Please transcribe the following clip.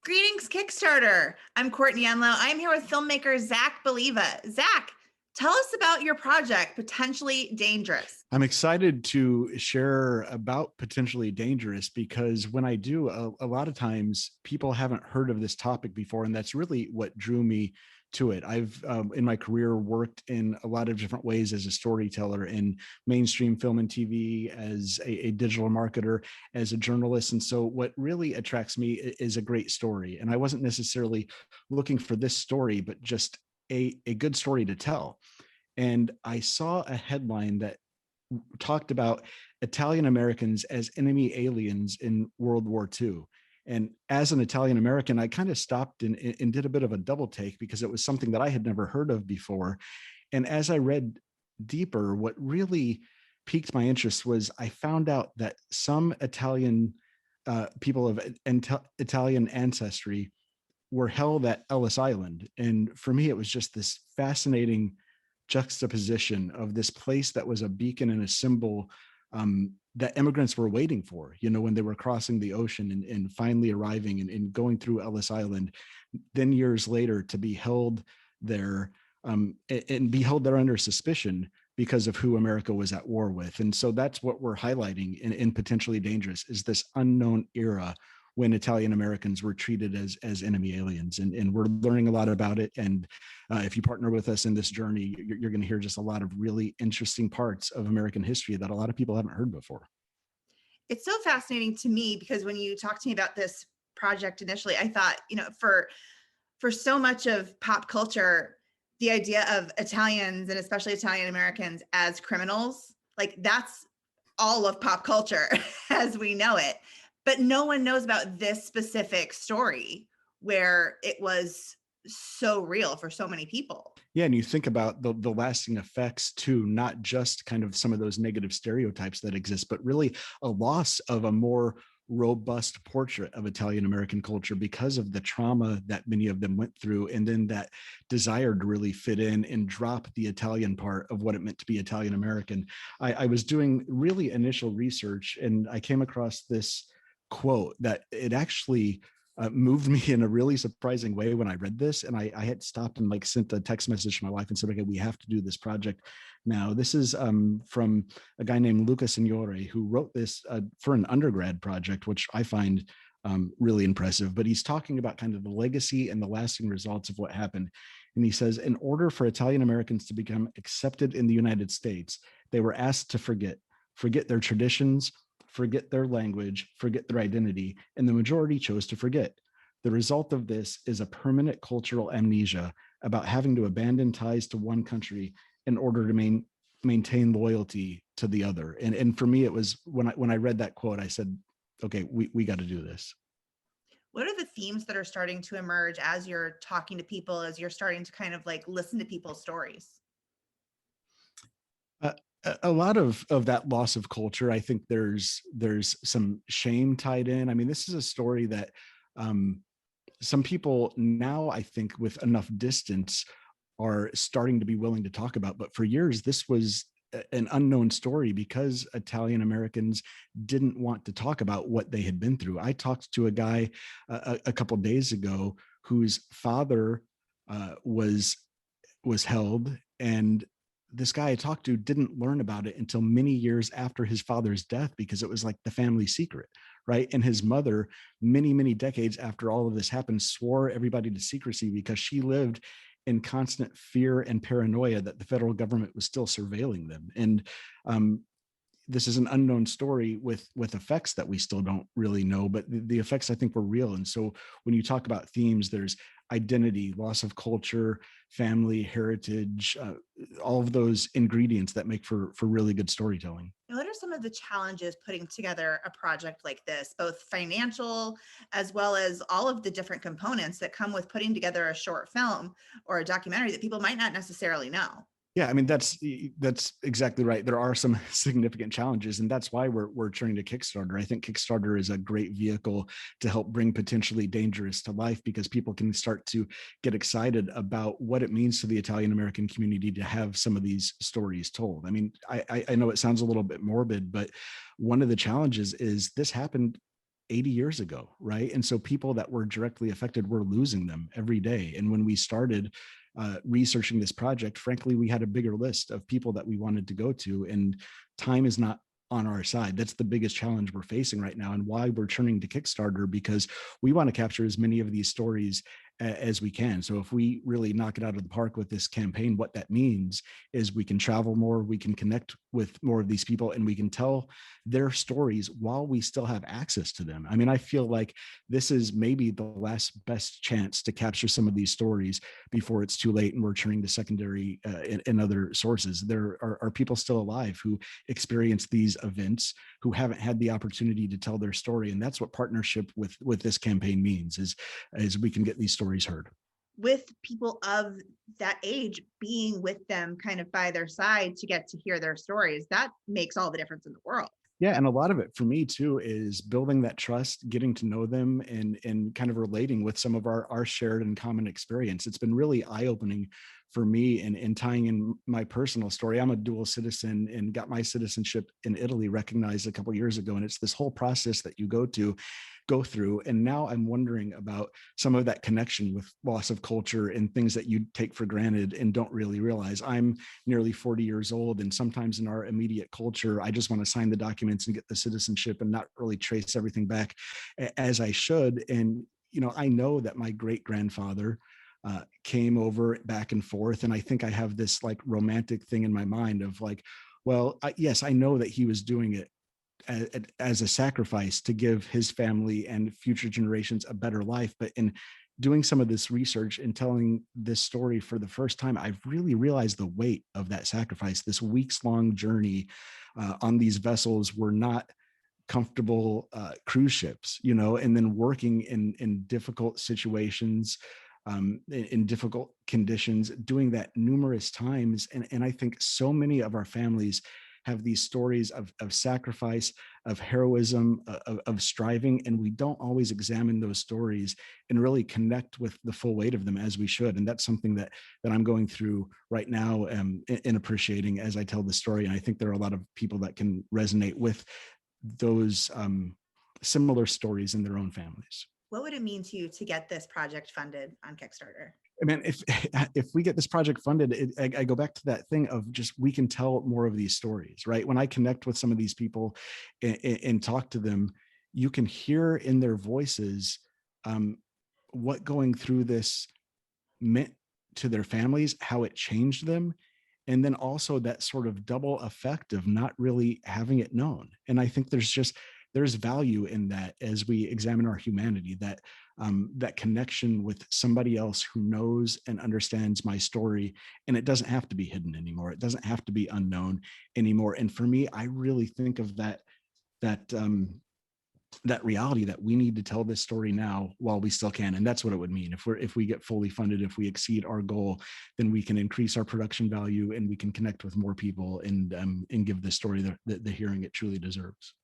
Greetings, Kickstarter. I'm Courtney Enlow. I'm here with filmmaker Zach Baliva. Zach, tell us about your project, Potentially Dangerous. I'm excited to share about Potentially Dangerous because when I do, a lot of times people haven't heard of this topic before, and that's really what drew me to it. I've, in my career, worked in a lot of different ways as a storyteller in mainstream film and TV, as a digital marketer, as a journalist. And so what really attracts me is a great story. And I wasn't necessarily looking for this story, but just a good story to tell. And I saw a headline that talked about Italian Americans as enemy aliens in World War II. And as an Italian American, I kind of stopped and did a bit of a double take because it was something that I had never heard of before. And as I read deeper, what really piqued my interest was I found out that some Italian people of Italian ancestry were held at Ellis Island. And for me, it was just this fascinating juxtaposition of this place that was a beacon and a symbol that immigrants were waiting for, when they were crossing the ocean and finally arriving and going through Ellis Island, then years later to be held there and be held there under suspicion because of who America was at war with. And so that's what we're highlighting in Potentially Dangerous, is this unknown era when Italian Americans were treated as enemy aliens. And we're learning a lot about it. And if you partner with us in this journey, you're going to hear just a lot of really interesting parts of American history that a lot of people haven't heard before. It's so fascinating to me because when you talked to me about this project initially, I thought, for so much of pop culture, the idea of Italians and especially Italian Americans as criminals, like that's all of pop culture as we know it. But no one knows about this specific story where it was so real for so many people. Yeah, and you think about the lasting effects too, not just kind of some of those negative stereotypes that exist, but really a loss of a more robust portrait of Italian American culture because of the trauma that many of them went through, and then that desire to really fit in and drop the Italian part of what it meant to be Italian American. I was doing really initial research and I came across this quote that it actually moved me in a really surprising way when I read this. And I had stopped and sent a text message to my wife and said, okay, we have to do this project now. This is from a guy named Luca Signore, who wrote this for an undergrad project, which I find really impressive. But he's talking about kind of the legacy and the lasting results of what happened. And he says, in order for Italian Americans to become accepted in the United States, they were asked to forget their traditions, forget their language, forget their identity, and the majority chose to forget. The result of this is a permanent cultural amnesia about having to abandon ties to one country in order to maintain loyalty to the other. And for me, it was when I read that quote, I said, okay, we got to do this. What are the themes that are starting to emerge as you're talking to people, as you're starting to kind of listen to people's stories? A lot of that loss of culture, I think there's some shame tied in. I mean, this is a story that some people now, I think, with enough distance, are starting to be willing to talk about. But for years, this was an unknown story because Italian Americans didn't want to talk about what they had been through. I talked to a guy a couple of days ago whose father was held, and this guy I talked to didn't learn about it until many years after his father's death because it was like the family secret, right? And his mother, many, many decades after all of this happened, swore everybody to secrecy because she lived in constant fear and paranoia that the federal government was still surveilling them. And this is an unknown story with effects that we still don't really know, but the effects I think were real. And so when you talk about themes, there's identity, loss of culture, family, heritage, all of those ingredients that make for really good storytelling. What are some of the challenges putting together a project like this, both financial as well as all of the different components that come with putting together a short film or a documentary that people might not necessarily know? Yeah, I mean, that's exactly right. There are some significant challenges, and that's why we're turning to Kickstarter. I think Kickstarter is a great vehicle to help bring Potentially Dangerous to life because people can start to get excited about what it means to the Italian American community to have some of these stories told. I mean, I know it sounds a little bit morbid, but one of the challenges is this happened 80 years ago, right? And so people that were directly affected, were losing them every day. And when we started researching this project, frankly, we had a bigger list of people that we wanted to go to, and time is not on our side. That's the biggest challenge we're facing right now, and why we're turning to Kickstarter, because we want to capture as many of these stories as we can. So if we really knock it out of the park with this campaign, what that means is we can travel more, we can connect with more of these people, and we can tell their stories while we still have access to them. I mean, I feel like this is maybe the last best chance to capture some of these stories before it's too late and we're turning to secondary and other sources. There are people still alive who experience these events, who haven't had the opportunity to tell their story. And that's what partnership with this campaign means, is we can get these stories heard. With people of that age being with them kind of by their side to get to hear their stories, that makes all the difference in the world. Yeah, and a lot of it for me too is building that trust, getting to know them, and kind of relating with some of our shared and common experience. It's been really eye-opening for me, and tying in my personal story. I'm a dual citizen and got my citizenship in Italy recognized a couple of years ago, and it's this whole process that you go through. And now I'm wondering about some of that connection with loss of culture and things that you take for granted and don't really realize. I'm nearly 40 years old, and sometimes in our immediate culture, I just want to sign the documents and get the citizenship and not really trace everything back as I should. And I know that my great grandfather came over back and forth, and I think I have this like romantic thing in my mind of like, well, yes, I know that he was doing it as a sacrifice to give his family and future generations a better life. But in doing some of this research and telling this story for the first time, I've really realized the weight of that sacrifice. This weeks-long journey on these vessels were not comfortable cruise ships, and then working in difficult situations, in difficult conditions, doing that numerous times. And I think so many of our families have these stories of sacrifice, of heroism, of striving, and we don't always examine those stories and really connect with the full weight of them as we should. And that's something that I'm going through right now, in appreciating as I tell the story. And I think there are a lot of people that can resonate with those similar stories in their own families. What would it mean to you to get this project funded on Kickstarter? I mean, if we get this project funded, I go back to that thing of just, we can tell more of these stories, right? When I connect with some of these people and talk to them, you can hear in their voices what going through this meant to their families, how it changed them, and then also that sort of double effect of not really having it known. And I think there's value in that as we examine our humanity, that that connection with somebody else who knows and understands my story. And it doesn't have to be hidden anymore. It doesn't have to be unknown anymore. And for me, I really think of that reality that we need to tell this story now while we still can. And that's what it would mean. If we get fully funded, if we exceed our goal, then we can increase our production value, and we can connect with more people and give this story the hearing it truly deserves.